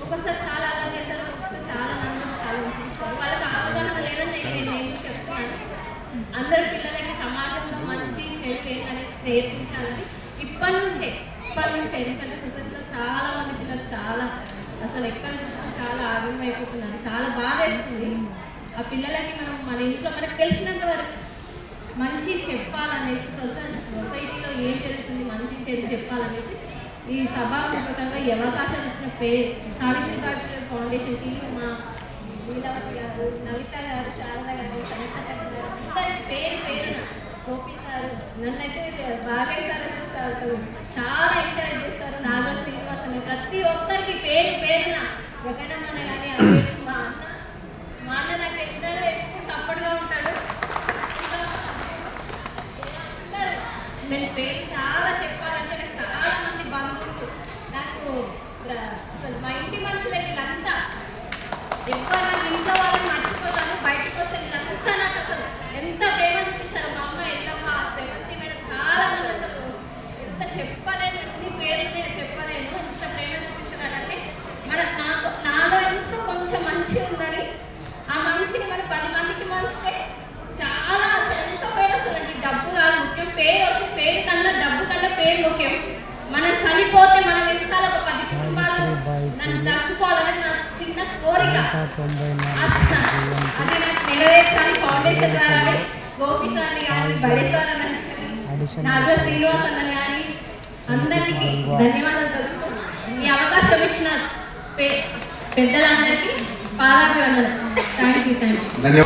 ఒక్కొక్కసారి చాలా అలా చేస్తారు, ఒక్కొక్కసారి చాలా మంది చాలా విసిగిస్తారు. వాళ్ళకి అవగాహన లేదని నేను చెప్తున్నాను. అందరు పిల్లలకి సమాజంలో మంచి చెడు అనేది నేర్పించాలని ఇప్పటి నుంచే ఎందుకంటే సొసైటీలో చాలా మంది పిల్లలు చాలా అసలు ఎక్కడ చూసినా చాలా ఆగమైపోతున్నారు. చాలా బాధేస్తుంది. ఆ పిల్లలకి మనం మన ఇంట్లో మనకు తెలిసినంత వరకు మంచి చెప్పాలనేసి సొసైటీలో ఏం జరుగుతుంది మంచి చెడు చెప్పాలనేసి ఈ సభాముఖంగా ఈ అవకాశం ఇచ్చిన సావిత్రిబాయి ఫౌండేషన్కి మా లీలావతి గారు, నవిత గారు, శారద గారు, సనసక్క గారు అందరి పేరున గోపి సారు నన్నైతే బాగా సార్ అసలు చాలా ఎంకరేజ్ చేస్తారు. నాగ శ్రీనివాస్ అని ప్రతి ఒక్కరికి పేరున జగనన్న కానీ మా అన్న నాకు ఎక్కడో ఎక్కువ సపోర్ట్గా ఉంటాడు. నేను పేరు చాలా చెప్పాలంటే నాకు చాలా మంది బంధువులు నాకు అసలు మా ఇంటి మనుషులు వీళ్ళంతా ఎక్కువ నాకు ఇంట్లో వాళ్ళని మర్చిపోతాను. బయటకు వస్తే వీళ్ళంతా నాకు అసలు ఎంత ప్రేమ చూపిస్తారు. మా అమ్మ ఎల్లమ్మ, శ్రీమంతి మేడం చాలా మంది అసలు ఎంత చెప్పలేను, అన్ని పేర్లు నేను చెప్పలేను, ఎంత ప్రేమ చూపిస్తున్నానంటే నాలో ఎంతో కొంచెం మంచి ఉందని ఆ మంచిని మరి 10 మందికి మంచితే చాలా ఎంతో పేరు వస్తుందండి. డబ్బు కాదు ముఖ్యం, పేరు వస్తే పేరు కన్నా డబ్బు కన్నా పేరు ముఖ్యం. మనం చనిపోతే మన వెనకాల ఒక 10 కుటుంబాలు నన్ను తలుచుకోవాలని నా చిన్న కోరిక. అది నాకు నెరవేర్చాలి ఫౌండేషన్ ద్వారా. గోపి సార్ని కానీ, బడి సార్ అని నాగ శ్రీనివాస్ అన్న కానీ అందరికీ ధన్యవాదాలు తెలుపుతూ ఈ అవకాశం ఇచ్చిన పెద్దలందరికీ పాదాభివందనం. Thank you.